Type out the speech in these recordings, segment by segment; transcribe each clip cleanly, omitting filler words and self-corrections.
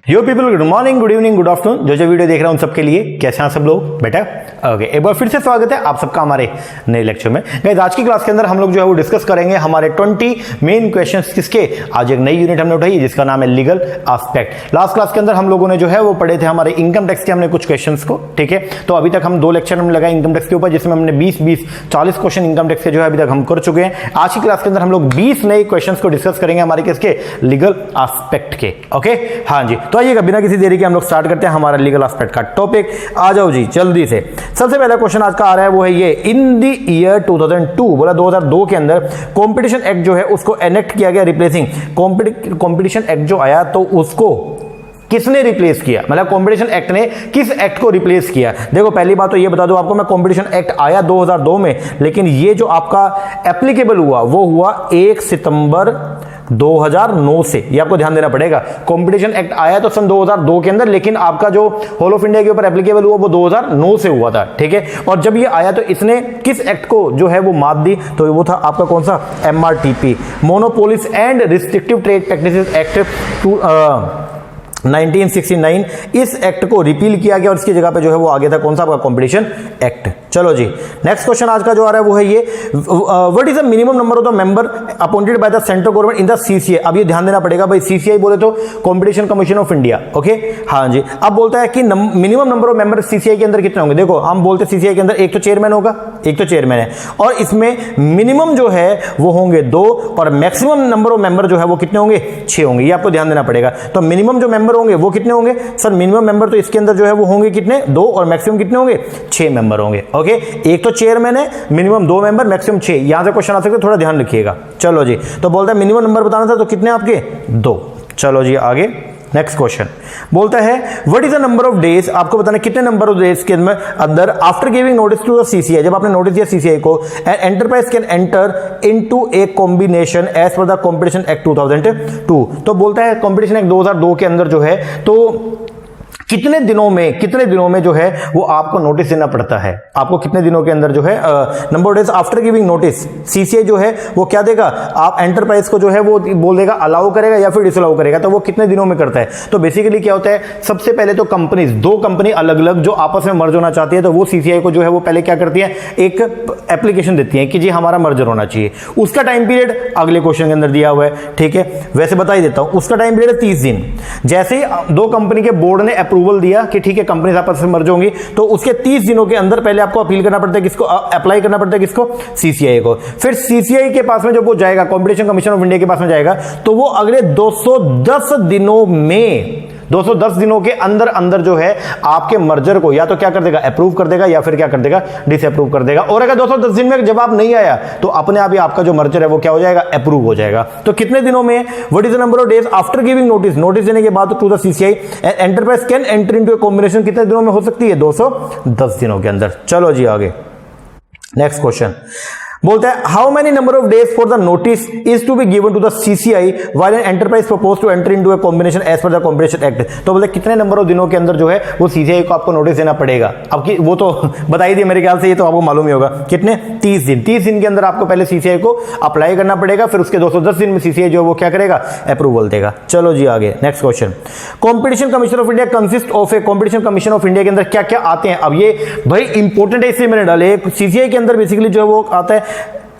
यो people, good morning, good evening, good afternoon. जो video देख रहे हैं उन सबके लिए कैसे हैं सब लोग बेटा? ओके, एक बार फिर से स्वागत है आप सबका हमारे नए लेक्चर में। गाइस, आज की क्लास के अंदर हम लोग जो है वो डिस्कस करेंगे हमारे 20 मेन क्वेश्चंस किसके। आज एक नई यूनिट हमने उठाई है जिसका नाम है लीगल एस्पेक्ट। लास्ट क्लास के अंदर हम लोगों ने जो है वो पढ़े थे हमारे इनकम टैक्स के हमने कुछ क्वेश्चंस को, ठीक है। तो अभी तक हम 2 लेक्चर हमने लगाए इनकम टैक्स के ऊपर, जिसमें हमने 20-40 क्वेश्चन इनकम टैक्स के जो है अभी तक हम कर चुके हैं। आज की क्लास के अंदर हम लोग 20 नए क्वेश्चन को डिस्कस करेंगे हमारे किसके, लीगल एस्पेक्ट के। ओके, हाँ जी। तो आइएगा बिना किसी देरी के हम लोग स्टार्ट करते हैं हमारा लीगल एस्पेक्ट का टॉपिक। आ जाओ जी जल्दी से। सबसे पहला क्वेश्चन आज का आ रहा है वो है ये, इन द ईयर 2002, बोला 2002 के अंदर कंपटीशन एक्ट जो है उसको एनेक्ट किया गया, रिप्लेसिंग कंपटीशन एक्ट जो आया तो उसको किसने रिप्लेस किया, मतलब कंपटीशन एक्ट ने किस एक्ट को रिप्लेस किया। देखो पहली बात तो ये बता दूं आपको, मैं कंपटीशन एक्ट आया 2002 में, लेकिन ये जो आपका एप्लीकेबल हुआ वो हुआ 1 सितंबर 2009 से। ये आपको ध्यान देना पड़ेगा। कंपटीशन एक्ट आया तो सन 2002 के अंदर, लेकिन आपका जो होल ऑफ इंडिया के ऊपर एप्लीकेबल हुआ वो 2009 से हुआ था, ठीक है। और जब ये आया तो इसने किस एक्ट को जो है वो मात दी, तो वो था आपका कौन सा, MRTP, monopolies and restrictive trade practices act 1969। इस एक्ट को रिपील किया गया और इसकी जगह पे जो है वो आ गया था कौन सा, आपका कंपटीशन एक्ट। चलो जी, नेक्स्ट क्वेश्चन आज का जो आ रहा है वो है ये, what is the minimum number of the member appointed by the central government in the CCI। अब ये ध्यान देना पड़ेगा भाई, CCI बोले तो competition commission of India, okay. हाँ जी, अब बोलता है कि minimum number of member CCI के अंदर कितने होंगे। देखो हम बोलते हैं CCI के अंदर एक तो चेयरमैन होगा, एक तो चेयरमैन है, और इसमें मिनिमम जो है वो होंगे 2 और मैक्सिमम नंबर ऑफ मेंबर जो है वो कितने होंगे, 6 होंगे। ये आपको ध्यान देना पड़ेगा। तो मिनिमम जो मेंबर होंगे वो कितने होंगे सर, मिनिमम मेंबर तो इसके अंदर जो है वो होंगे कितने, 2 और मैक्सिमम कितने होंगे, 6 मेंबर होंगे, ओके। एक तो चेयरमैन है, मिनिमम 2 मेंबर, मैक्सिमम 6। यहां से क्वेश्चन आ सकते हैं, थोड़ा ध्यान रखिएगा। चलो जी, तो बोलता है मिनिमम नंबर बताना था, तो कितने आपके, 2। चलो जी आगे, नेक्स्ट क्वेश्चन बोलता है what is the number of days, आपको बताना कितने नंबर ऑफ डेज के अंदर after giving notice to the CCI, जब आपने नोटिस दिया CCI को, enterprise can enter into a combination as per the competition act 2002। तो बोलता है कंपटीशन एक्ट 2002 के अंदर जो है तो कितने दिनों में जो है वो आपको नोटिस देना पड़ता है। आपको कितने दिनों के अंदर जो है number of days after giving notice, CCI जो है वो क्या देगा, आप एंटरप्राइज को जो है वो बोल देगा अलाउ करेगा या फिर डिसअलाउ करेगा, तो वो कितने दिनों में करता है। तो बेसिकली क्या होता है, सबसे पहले तो कंपनीज, 2 कंपनी अलग अलग जो आपस में मर्ज होना चाहती है, तो वो CCI को जो है वो पहले क्या करती है, एक एप्लीकेशन देती है कि जी हमारा मर्जर होना चाहिए। उसका टाइम पीरियड अगले क्वेश्चन के अंदर दिया हुआ है, ठीक है। वैसे बता ही देता हूं, उसका टाइम पीरियड है 30 दिन। जैसे ही 2 कंपनी के बोर्ड ने अप्रूवल दिया कि ठीक है कंपनी आपस में मर्ज होंगी, तो उसके 30 दिनों के अंदर पहले आपको अपील करना पड़ता है, किसको अप्लाई करना पड़ता है, किसको, CCI को। फिर CCI के पास में जब वो जाएगा, कंपटीशन कमीशन ऑफ इंडिया के पास में जाएगा, तो वो अगले 210 दिनों में, 210 दिनों के अंदर अंदर जो है आपके मर्जर को या तो क्या कर देगा, अप्रूव कर देगा, या फिर क्या कर देगा, डिसअप्रूव कर देगा। और अगर 210 दिन में जवाब नहीं आया तो अपने आप ही आपका जो मर्जर है वो क्या हो जाएगा, अप्रूव हो जाएगा। तो कितने दिनों में, what is the number of days after giving notice, notice देने के बाद to the CCI, enterprise can enter into a combination, कितने दिनों में हो सकती है, 210 दिनों के अंदर। चलो जी आगे, नेक्स्ट क्वेश्चन बोलता है how many number of days for the notice is to be given to the CCI while an enterprise propose to enter into a combination as per the competition act. तो बोलते कितने number of दिनों के अंदर जो है वो CCI को आपको नोटिस देना पड़ेगा। अब की वो तो बताई दी मेरे ख्याल से, ये तो आपको मालूम ही होगा कितने, 30 दिन। 30 दिन के अंदर आपको पहले CCI को अप्लाई करना पड़ेगा, फिर उसके 210 दिन में CCI जो वो क्या करेगा, अप्रूवल देगा। चलो जी आगे, next question, competition commission of India consist of A, competition commission of India के अंदर क्या क्या आते हैं। अब ये भाई इंपॉर्टेंट है, इसलिए मैंने डाले। CCI के अंदर बेसिकली जो है वो आता है,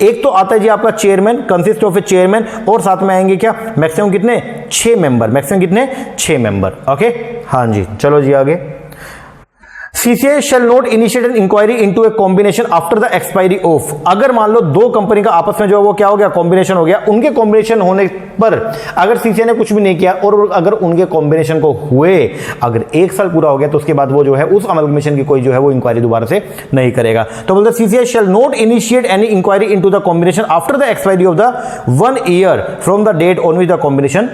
एक तो आता है जी आपका chairman, consist of A chairman, और साथ में आएंगे क्या, मैक्सिमम कितने, 6 मेंबर, मैक्सिमम कितने, 6 मेंबर, ओके। हाँ जी, चलो जी आगे, CCI shall not initiate an inquiry into a combination after the expiry of, अगर मान लो 2 कंपनी का आपस में जो है वो क्या हो गया, कॉम्बिनेशन हो गया, उनके कॉम्बिनेशन होने पर अगर CCI ने कुछ भी नहीं किया और अगर उनके कॉम्बिनेशन को हुए अगर 1 साल पूरा हो गया, तो उसके बाद वो जो है उस अमलगमेशन की कोई जो है वो इंक्वायरी दोबारा से नहीं करेगा। तो बोलते CCI shall not initiate any inquiry into the combination after the expiry of the 1 year from the date on which the combination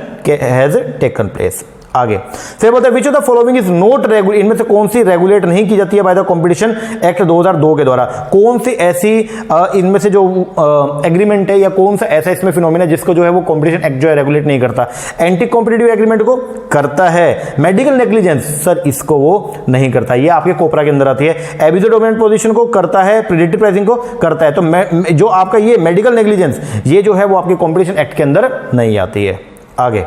has taken place। आगे फिर बोलते हैं which of the following is not regulate, इनमें से कौन सी regulate नहीं की जाती है बाय द कंपटीशन एक्ट 2002 के द्वारा। कौन सी ऐसी इनमें से जो एग्रीमेंट है या कौन सा ऐसा इसमें फिनोमिना है जिसको जो है वो कंपटीशन एक्ट जो है रेगुलेट नहीं करता। एंटी कॉम्पिटिटिव एग्रीमेंट को करता है, मेडिकल नेग्लिजेंस सर इसको वो नहीं करता, ये आपके कोपरा के अंदर आती है। एब्यूज डोमिनेंट पोजीशन को करता है, प्रेडेटरी प्राइसिंग को करता है। तो जो आपका ये मेडिकल नेग्लिजेंस ये जो है वो आपके कंपटीशन एक्ट के अंदर नहीं आती है। आगे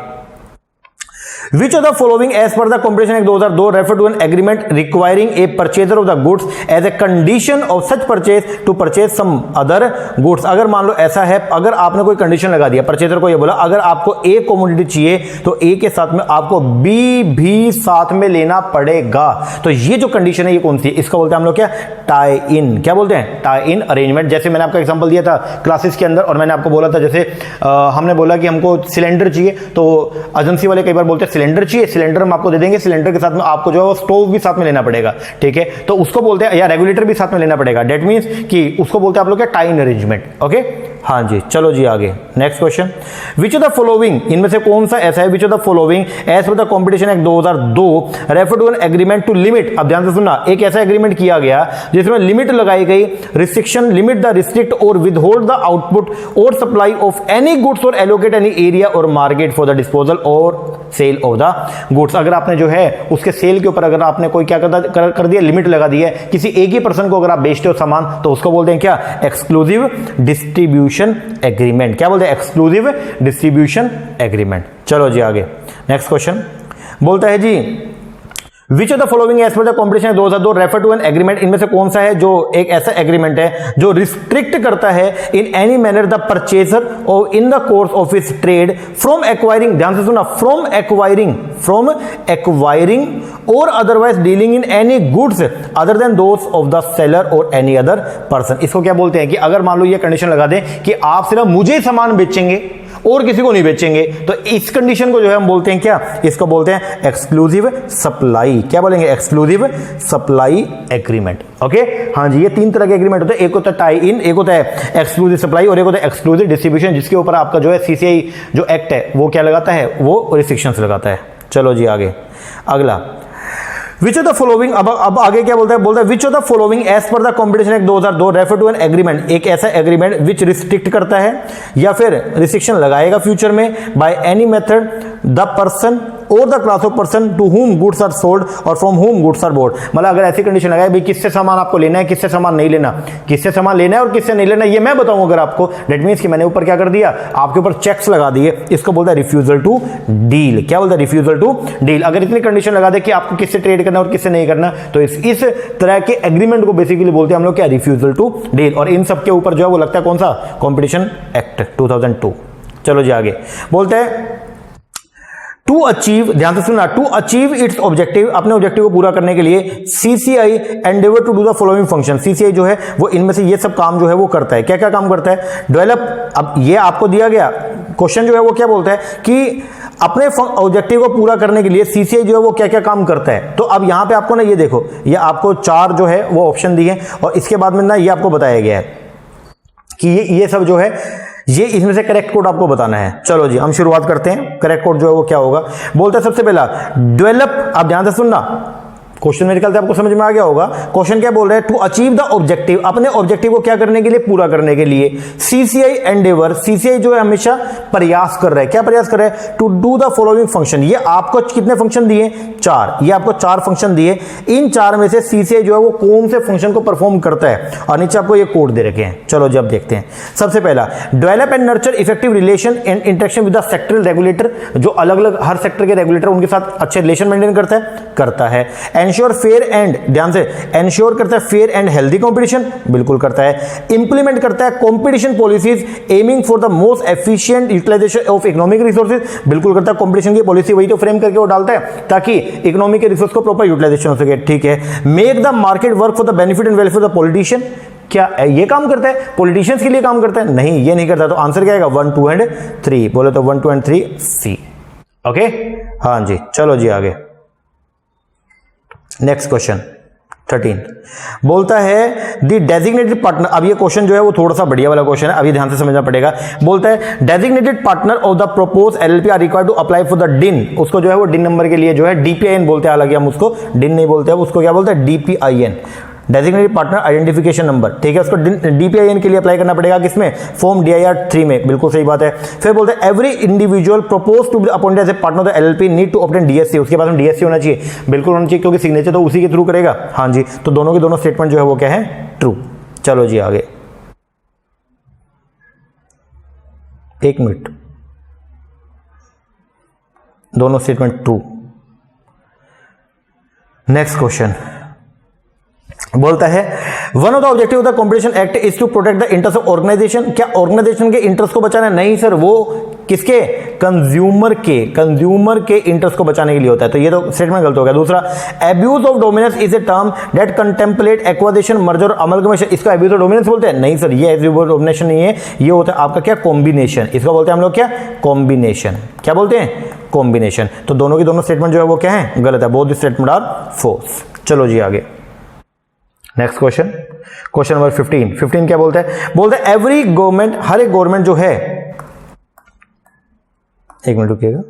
Which of the following as per the Competition Act 2002 refer to an agreement requiring a purchaser of the goods as a condition of such purchase to purchase some other goods? अगर मान लो ऐसा है, अगर आपने कोई कंडीशन लगा दिया, purchaser को ये बोला अगर आपको ए कमोडिटी चाहिए तो ए के साथ में आपको बी भी साथ में लेना पड़ेगा, तो ये जो कंडीशन है ये कौन सी है? इसका बोलते हैं हम लोग क्या, टाई इन। क्या बोलते हैं? Tie in arrangement. जैसे मैंने आपका एग्जांपल दिया था क्लासेस के अंदर और मैंने आपको बोला था, जैसे हमने बोला कि हमको सिलेंडर चाहिए तो एजेंसी वाले कई बार बोलते हैं सिलेंडर चाहिए, सिलेंडर हम आपको दे देंगे, सिलेंडर के साथ में आपको जो है वो स्टोव भी साथ में लेना पड़ेगा, ठीक है, तो उसको बोलते हैं, या रेगुलेटर भी साथ में लेना पड़ेगा, डेट मींस कि उसको बोलते हैं आप लोग क्या, टाई इन अरेंजमेंट। ओके, हाँ जी, चलो जी आगे next question. Which of the following, इनमें से कौन सा ऐसा है, which of the following as per the competition act 2002 refer to an agreement to limit, अब ध्यान से सुनना, एक ऐसा एग्रीमेंट किया गया जिसमें लिमिट लगाई गई, रिस्ट्रिक्शन, लिमिट द रिस्ट्रिक्ट और विदहोल्ड द आउटपुट और सप्लाई ऑफ एनी गुड्स और एलोकेट एनी एरिया और मार्केट फॉर द डिस्पोजल और सेल ऑफ द गुड्स। अगर आपने जो है उसके सेल के ऊपर अगर आपने कोई क्या कर दिया, लिमिट लगा दी है, किसी एक ही पर्सन को अगर आप बेचते हो सामान, तो उसको बोलते हैं क्या, एक्सक्लूसिव डिस्ट्रीब्यूशन एग्रीमेंट। क्या बोलते हैं? Exclusive distribution agreement. चलो जी आगे नेक्स्ट क्वेश्चन बोलता है जी, which of the following as per the competition 2002 refer to an agreement, इनमें से कौन सा है जो एक ऐसा एग्रीमेंट है जो रिस्ट्रिक्ट करता है in any manner the purchaser और in the course of his trade from acquiring, ध्यान से सुना, फ्रॉम एक्वायरिंग और otherwise dealing in any goods other than those of the seller और एनी अदर पर्सन। इसको क्या बोलते हैं कि अगर मान लो ये कंडीशन लगा दें कि आप सिर्फ मुझे ही सामान बेचेंगे और किसी को नहीं बेचेंगे, तो इस कंडीशन को जो है हम बोलते हैं क्या, इसको बोलते हैं एक्सक्लूसिव सप्लाई। क्या बोलेंगे? Exclusive supply agreement. ओके, हाँ जी, ये तीन तरह के एग्रीमेंट होते हैं, एक होता है टाई इन, एक होता है एक्सक्लूसिव सप्लाई और एक होता है एक्सक्लूसिव डिस्ट्रीब्यूशन, जिसके ऊपर आपका जो है सीसीआई जो एक्ट है वो क्या लगाता है, वो रिस्ट्रिक्शंस लगाता है। चलो जी आगे अगला, विच ऑफ द फॉलोइंग, अब आगे क्या बोलता है which of the following as per the competition act 2002 refer to an agreement, एक ऐसा एग्रीमेंट विच रिस्ट्रिक्ट करता है या फिर रिस्ट्रिक्शन लगाएगा फ्यूचर में by any method the person और the class of person to whom goods are sold और from whom goods are bought. मतलब अगर ऐसी कंडीशन लगाए भाई किससे सामान आपको लेना है, किससे सामान नहीं लेना, किससे सामान लेना है और किससे नहीं लेना ये मैं बताऊंगा अगर आपको, डेट मींस कि मैंने ऊपर क्या कर दिया, आपके ऊपर चेक्स लगा दिए, इसको बोलता है रिफ्यूजल टू डील। क्या बोलता है? Refusal to deal. अगर इतनी कंडीशन लगा दे कि आपको किससे ट्रेड करना और किससे नहीं करना, तो इस तरह के एग्रीमेंट को बेसिकली बोलते हैं हम लोग क्या, रिफ्यूजल टू डील। और इन सब के ऊपर जो है वो लगता है कौन सा, कॉम्पिटिशन एक्ट 2002। चलो जी आगे बोलते हैं टू अचीव, ध्यान से सुनना, टू अचीव इट्स ऑब्जेक्टिव, अपने ऑब्जेक्टिव को पूरा करने के लिए CCI endeavour to do the following function. CCI जो है वो इनमें से ये सब काम जो है वो करता है। क्या क्या काम करता है? डेवलप, अब ये आपको दिया गया क्वेश्चन जो है वो क्या बोलता है कि अपने ऑब्जेक्टिव को पूरा करने के लिए सीसीआई जो है वो क्या क्या काम करता है। तो अब यहां पे आपको ना ये देखो, ये आपको चार जो है वो ऑप्शन दिए और इसके बाद में ना ये आपको बताया गया है कि ये सब जो है ये इसमें से करेक्ट कोड आपको बताना है। चलो जी हम शुरुआत करते हैं, करेक्ट कोड जो है वो क्या होगा। बोलते हैं सबसे पहला डेवलप, आप ध्यान से सुनना, क्वेश्चन मेरे ख्याल से आपको समझ में आ गया होगा। क्वेश्चन क्या बोल रहे हैं, टू अचीव द ऑब्जेक्टिव, अपने ऑब्जेक्टिव को क्या करने के लिए, पूरा करने के लिए। सीसीआई एंडेवर, सीसीआई जो है हमेशा प्रयास कर रहा है। क्या प्रयास कर रहा है? To do the following function. ये आपको कितने फंक्शन दिए? चार। ये आपको चार फंक्शन दिए, इन चार में से सीसीआई जो है वो कौन से फंक्शन को परफॉर्म करता है, और नीचे आपको ये कोड दे रखे हैं। चलो जब देखते हैं, सबसे पहला develop and nurture effective relation and interaction with the sectoral regulator, जो अलग अलग हर सेक्टर के रेगुलेटर उनके साथ अच्छे रिलेशन मेंटेन करता है। एंश्योर फेयर एंड, ध्यान से, एंश्योर करता है फेयर एंड हेल्दी कंपटीशन, बिल्कुल करता है। इंप्लीमेंट करता है competition policies aiming for the most efficient utilisation of economic resources, बिल्कुल करता है। कंपटीशन की पॉलिसी वही तो फ्रेम करके वो डालता है ताकि इकोनॉमी के रिसोर्स को प्रॉपर यूटिलाइजेशन हो सके, ठीक है। Make the market work for the benefit and welfare of the politician, क्या ये काम करता है? पॉलिटिशियंस के लिए काम करता है? नहीं, ये नहीं करता। तो आंसर क्या आएगा? 1, 2 एंड 3, बोले तो 1, 2 एंड 3 सी। ओके, हाँ जी, चलो जी आगे नेक्स्ट क्वेश्चन 13 बोलता है द डेजिग्नेटेड पार्टनर। अब ये क्वेश्चन जो है वो थोड़ा सा बढ़िया वाला क्वेश्चन है, अभी ध्यान से समझना पड़ेगा। बोलता है designated partner of the propose LLP are required to apply for the DIN, उसको जो है वो डिन नंबर के लिए जो है डीपीआईएन बोलते हैं, हालांकि हम उसको डिन नहीं बोलते हैं, उसको क्या बोलते हैं? डीपीआईएन, डेजिग्नेटेड पार्टनर आइडेंटिफिकेशन नंबर, ठीक है। उसको डीपीआईएन के लिए अप्लाई करना पड़ेगा, किसमें? फॉर्म DIR 3 में, बिल्कुल सही बात है। फिर बोलते हैं every individual propose to be appointed as a partner of the LLP need to obtain DSC, उसके पास में DSC होना चाहिए, बिल्कुल होना चाहिए, क्योंकि सिग्नेचर तो उसी के थ्रू करेगा। हाँ जी, तो दोनों के दोनों स्टेटमेंट जो है वो क्या है? ट्रू। चलो जी आगे, एक मिनट, दोनों स्टेटमेंट ट्रू। नेक्स्ट क्वेश्चन बोलता है one of the objective of the competition act is to protect the interest of organisation. क्या ऑर्गेनाइजेशन के इंटरेस्ट को बचाना? नहीं सर, वो किसके? कंज्यूमर के इंटरेस्ट को बचाने के लिए होता है। तो ये तो स्टेटमेंट गलत हो गया। दूसरा, abuse of dominance is a term that contemplate acquisition merger amalgamation. इसको एब्यूज ऑफ डोमिनेंस बोलते हैं? नहीं सर, ये एब्यूज ऑफ डोमिनेशन नहीं है, ये होता है आपका क्या? कॉम्बिनेशन। इसको बोलते हैं हम लोग क्या? कॉम्बिनेशन। क्या बोलते हैं? कॉम्बिनेशन। तो दोनों की दोनों स्टेटमेंट जो है वो क्या है? गलत है। Both statement are false. चलो जी आगे नेक्स्ट क्वेश्चन, क्वेश्चन नंबर 15 क्या बोलता है? बोलता है एवरी गवर्नमेंट, हर एक गवर्नमेंट जो है, एक मिनट रुकिएगा,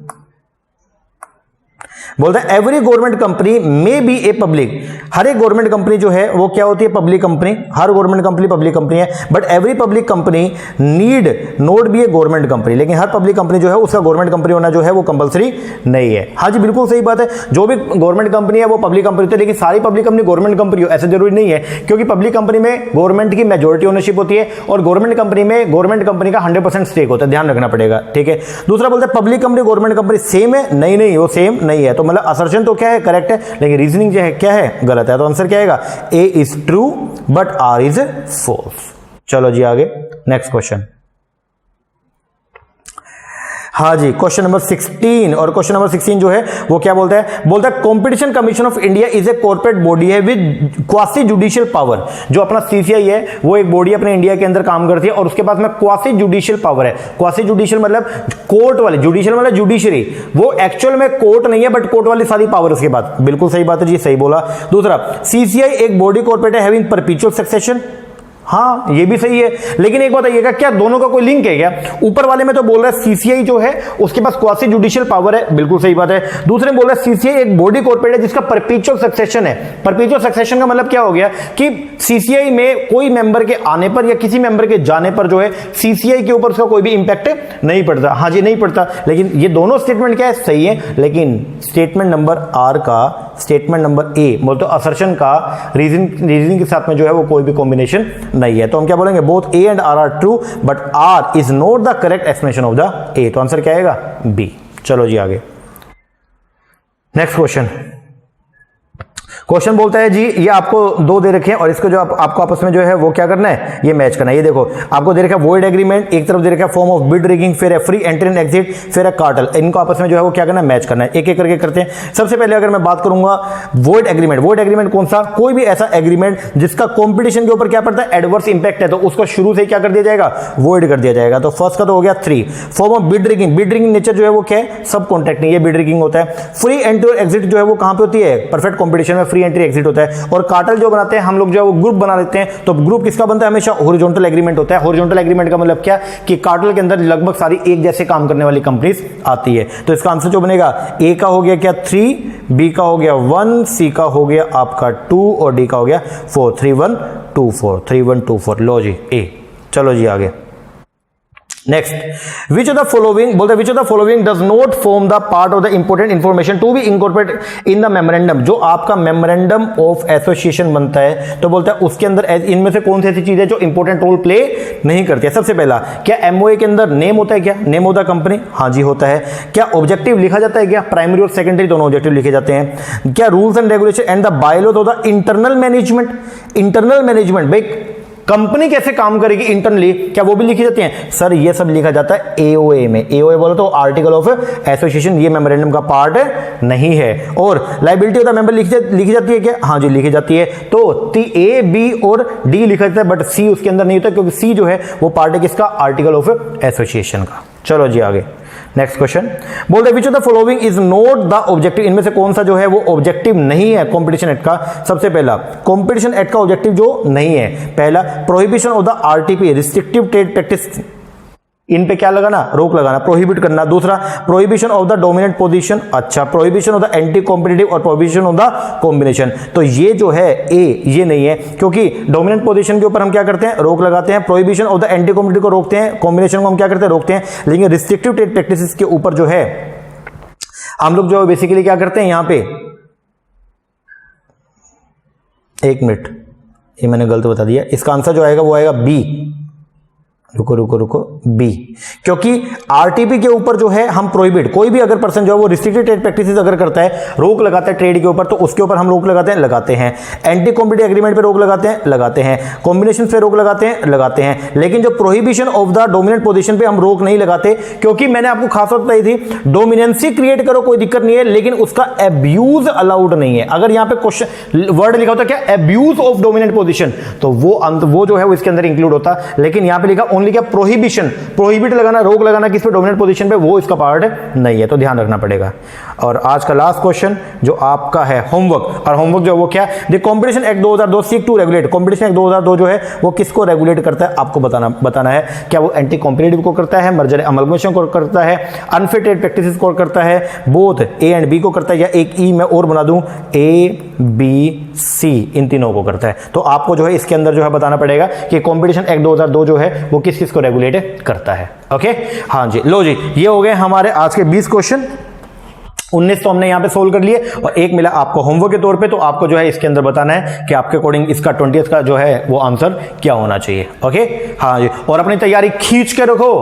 बोलता है every government company may be a public. हर एक गवर्नमेंट कंपनी जो है वो क्या होती है? Public company. हर गवर्नमेंट कंपनी पब्लिक कंपनी है, but every public company need not be a government company. लेकिन हर पब्लिक कंपनी जो है उसका गवर्नमेंट कंपनी होना जो है वो कंपलसरी नहीं है। हाँ जी बिल्कुल सही बात है, जो भी गवर्नमेंट कंपनी है वो पब्लिक कंपनी होती है, लेकिन सारी पब्लिक कंपनी गवर्नमेंट कंपनी हो ऐसा जरूरी नहीं है, क्योंकि पब्लिक कंपनी में गवर्नमेंट की मेजोरिटी ओनरशिप होती है और गवर्नमेंट कंपनी में गवर्नमेंट कंपनी का 100% स्टेक होता है, ध्यान रखना पड़ेगा। ठीक है। दूसरा बोलता है public company government company same है? नहीं, वो सेम नहीं है। तो मतलब असर्शन तो क्या है? करेक्ट है, लेकिन रीजनिंग जो है क्या है? गलत है। तो आंसर क्या आएगा? A is true but R is false. चलो जी आगे नेक्स्ट क्वेश्चन। हाँ जी, क्वेश्चन नंबर 16। और क्वेश्चन नंबर 16 जो है वो क्या बोलता है? बोलता है competition commission of India is a corporate body है विद क्वासी जुडिशियल पावर। जो अपना सीसीआई है वो एक बॉडी अपने इंडिया के अंदर काम करती है और उसके पास में क्वासी जुडिशियल पावर है। क्वासी जुडिशियल मतलब कोर्ट वाली, जुडिशियल मतलब जुडिशरी, वो एक्चुअल में कोर्ट नहीं है बट कोर्ट वाली सारी पावर उसके बाद। बिल्कुल सही बात है जी, सही बोला। दूसरा, सीसीआई एक बॉडी कॉर्पोरेट है हैविंग परपेचुअल सक्सेशन। हाँ ये भी सही है, लेकिन एक बात आइएगा, क्या दोनों का कोई लिंक है क्या? ऊपर वाले में तो बोल रहा है सीसीआई जो है उसके पास क्वासी जुडिशियल पावर है, बिल्कुल सही बात है। दूसरे में बोल रहा है सीसीआई एक बॉडी कॉर्पोरेट है जिसका परपेचुअल सक्सेशन है। परपेचुअल सक्सेशन का मतलब क्या हो गया कि सीसीआई में कोई मेंबर के आने पर या किसी मेंबर के जाने पर जो है सीसीआई के ऊपर उसका कोई भी इंपैक्ट नहीं पड़ता। हाँ जी नहीं पड़ता, लेकिन ये दोनों स्टेटमेंट क्या है? सही है, लेकिन स्टेटमेंट नंबर आर का, स्टेटमेंट नंबर ए बोलते असर्शन का रीजनिंग के साथ में जो है वो कोई भी कॉम्बिनेशन नहीं है। तो हम क्या बोलेंगे? Both A and R are true but R is not the correct explanation of the A. तो आंसर क्या आएगा? बी। चलो जी आगे नेक्स्ट क्वेश्चन। क्वेश्चन बोलता है जी ये आपको दो दे रखे हैं और इसको जो आपको आपस में जो है वो क्या करना है? ये मैच करना है। ये देखो आपको दे रखा है वॉइड एग्रीमेंट, एक तरफ दे रखा है फॉर्म ऑफ बिड रिगिंग, फिर है फ्री एंट्री एंड एग्जिट, फिर है कार्टेल। इनको आपस में जो है वो क्या करना है? मैच करना है। एक एक करके करते हैं। सबसे पहले अगर मैं बात करूंगा वॉइड एग्रीमेंट, वॉइड एग्रीमेंट कौन सा? कोई भी ऐसा एग्रीमेंट जिसका कॉम्पिटिशन के ऊपर क्या पड़ता है? एडवर्स इंपैक्ट है, तो उसको शुरू से क्या कर दिया जाएगा? वॉइड कर दिया जाएगा। तो फर्स्ट का तो हो गया 3। Form of bid rigging, bid rigging nature जो है वो क्या है? सब कॉन्ट्रैक्टिंग, ये बिड रिगिंग होता है। फ्री एंट्री और एग्जिट जो है वो कहां पे होती है? परफेक्ट कॉम्पिटिशन में फ्री एंट्री एग्जिट होता है। और कार्टेल जो बनाते हैं हम लोग जो है वो ग्रुप बना लेते हैं, तो ग्रुप किसका बनता है? हमेशा हॉरिजॉन्टल एग्रीमेंट होता है। हॉरिजॉन्टल एग्रीमेंट का मतलब क्या कि कार्टेल के अंदर लगभग सारी एक जैसे काम करने वाली कंपनीज आती है। तो इसका आंसर जो बनेगा ए का हो गया क्या? 3, बी का हो गया 1, सी का हो गया आपका 2 और डी का हो गया 4। 3 1 2 4, 3 1 2 4। लो जी ए। चलो जी आगे next. Which of the following बोलते हैं which of the following does not form the part of the important information to be incorporated in the memorandum. जो आपका मेमोरेंडम ऑफ एसोसिएशन बनता है तो बोलता है उसके अंदर इनमें से कौन सी ऐसी चीज है जो इंपॉर्टेंट रोल प्ले नहीं करती है? सबसे पहला, क्या एमओए के अंदर नेम होता है? क्या नेम ऑफ द कंपनी? हाँ जी होता है। क्या ऑब्जेक्टिव लिखा जाता है? क्या प्राइमरी और सेकेंडरी दोनों ऑब्जेक्टिव लिखे जाते हैं? क्या rules and regulation and the bylaws of the internal management? Internal management भाई कंपनी कैसे काम करेगी इंटरनली, क्या वो भी लिखी जाती हैं? सर ये सब लिखा जाता है एओए में। एओए बोलो तो आर्टिकल ऑफ एसोसिएशन, ये मेमोरेंडम का पार्ट नहीं है। और लायबिलिटी ऑफ द मेंबर लिखी जाती है क्या? हाँ जी लिखी जाती है। तो ए बी और डी लिखा जाता है बट सी उसके अंदर नहीं होता, क्योंकि सी जो है वो पार्ट है किसका? आर्टिकल ऑफ एसोसिएशन का। चलो जी आगे नेक्स्ट क्वेश्चन। बोलते हैं which of the following is not the objective. इनमें से कौन सा जो है वो ऑब्जेक्टिव नहीं है कॉम्पिटिशन एक्ट का? सबसे पहला, कॉम्पिटिशन एक्ट का ऑब्जेक्टिव जो नहीं है, पहला prohibition of the RTP, restrictive trade practice, इन पे क्या लगाना? रोक लगाना, प्रोहिबिट करना। दूसरा, prohibition of the dominant position, अच्छा prohibition of the anti competitive और प्रोहिबिशन ऑफ द कॉम्बिनेशन। तो ये जो है ए, ये नहीं है, क्योंकि डोमिनेंट पोजीशन के ऊपर हम क्या करते हैं? रोक लगाते हैं। Prohibition of the anti competitive को रोकते हैं, कॉम्बिनेशन को हम क्या करते हैं? रोकते हैं। लेकिन रिस्ट्रिक्टिव ट्रेड प्रैक्टिसेस के ऊपर जो है हम लोग जो बेसिकली क्या करते हैं यहां पे, एक मिनट ये मैंने गलत बता दिया, इसका आंसर जो आएगा वो आएगा बी। रुको रुको रुको बी, क्योंकि आरटीपी के ऊपर जो है हम प्रोहिबिट, कोई भी अगर पर्सन जो है वो रिस्ट्रिक्टेड ट्रेड प्रैक्टिसेस अगर करता है, रोक लगाता है ट्रेड के ऊपर, तो उसके ऊपर हम रोक लगाते हैं। एंटी कॉम्पिटिटिव एग्रीमेंट पे रोक लगाते हैं, कॉम्बिनेशन पे रोक लगाते हैं, लेकिन जो prohibition of the dominant position पे हम रोक नहीं लगाते, क्योंकि मैंने आपको खास बात बताई थी, डोमिनेंसी क्रिएट करो कोई दिक्कत नहीं है, लेकिन उसका एब्यूज अलाउड नहीं है। अगर यहां पे क्वेश्चन वर्ड लिखा होता क्या, एब्यूज ऑफ डोमिनेंट पोजीशन, तो वो जो है वो इसके अंदर इंक्लूड होता, लेकिन यहां पे लिखा ओनली क्या, प्रोहिबिशन, प्रोहिबिट लगाना, रोक लगाना किस पे, डोमिनेंट पोजीशन पे, वो इसका पार्ट नहीं है, तो ध्यान रखना पड़ेगा। और आज का लास्ट क्वेश्चन जो आपका है होमवर्क, और होमवर्क जो है वो क्या है, the competition act 2002 seek to regulate, competition act 2002 जो है वो किसको रेगुलेट करता है, आपको बताना है। क्या वो एंटी कॉम्पिटिटिव को करता है, मर्जर अमलगमेशन को करता है, अनफेयर ट्रेड प्रैक्टिसेस को करता है, बोथ ए एंड बी को करता है, या एक ई मैं और बना दूं, ए बी सी इन तीनों को करता है। तो आपको जो है इसके अंदर जो है बताना पड़ेगा कि कॉम्पिटिशन एक्ट 2002 जो है वो किस किस को रेगुलेट करता है। ओके, हाँ जी, लो जी, ये हो गए हमारे आज के 20 क्वेश्चन। 19 तो हमने यहां पे सोल्व कर लिए और एक मिला आपको होमवर्क के तौर पे, तो आपको जो है इसके अंदर बताना है कि आपके अकॉर्डिंग इसका 20th का जो है वो आंसर क्या होना चाहिए। ओके, हाँ जी, और अपनी तैयारी खींच के रखो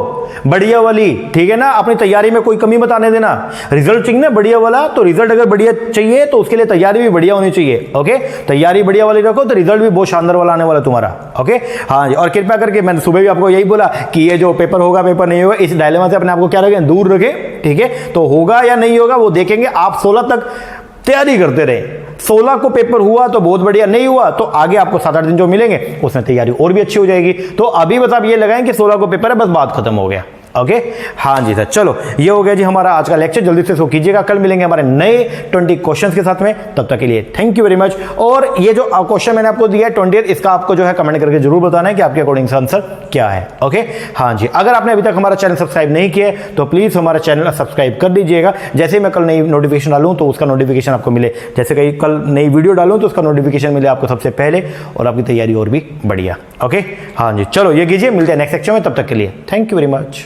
बढ़िया वाली, ठीक है ना, अपनी तैयारी में कोई कमी मत आने देना। रिजल्ट चाहिए ना बढ़िया वाला, तो रिजल्ट अगर बढ़िया चाहिए तो उसके लिए तैयारी भी बढ़िया होनी चाहिए। ओके, तैयारी बढ़िया वाली रखो तो रिजल्ट भी बहुत शानदार वाला आने वाला तुम्हारा। ओके, हाँ जी, और कृपया करके मैंने सुबह भी आपको यही बोला कि ये जो पेपर होगा पेपर नहीं होगा, इस डायलेमा से अपने आपको क्या रखें, दूर रखें, ठीक है। तो होगा या नहीं होगा वो देखेंगे, आप 16 तक तैयारी करते रहे। 16 को पेपर हुआ तो बहुत बढ़िया, नहीं हुआ तो आगे आपको 7-8 दिन जो मिलेंगे उसमें तैयारी और भी अच्छी हो जाएगी। तो अभी बस आप ये लगाएं कि 16 को पेपर है, बस बात खत्म हो गया। ओके, हाँ जी सर, चलो ये हो गया जी हमारा आज का लेक्चर। जल्दी से इसको कीजिएगा, कल मिलेंगे हमारे नए 20 क्वेश्चंस के साथ में। तब तक के लिए थैंक यू वेरी मच। और ये जो क्वेश्चन मैंने आपको दिया है 20, इसका आपको जो है कमेंट करके जरूर बताना है कि आपके अकॉर्डिंग आंसर क्या है। ओके, हाँ जी, अगर आपने अभी तक हमारा चैनल सब्सक्राइब नहीं किया है तो प्लीज हमारा चैनल सब्सक्राइब कर दीजिएगा। जैसे मैं कल नई नोटिफिकेशन डालूं तो उसका नोटिफिकेशन आपको मिले, जैसे कहीं कल नई वीडियो डालूं तो उसका नोटिफिकेशन मिले आपको सबसे पहले, और आपकी तैयारी और भी बढ़िया। ओके, हाँ जी, चलो ये कीजिए, मिलते हैं नेक्स्ट सेक्शन में, तब तक के लिए थैंक यू वेरी मच।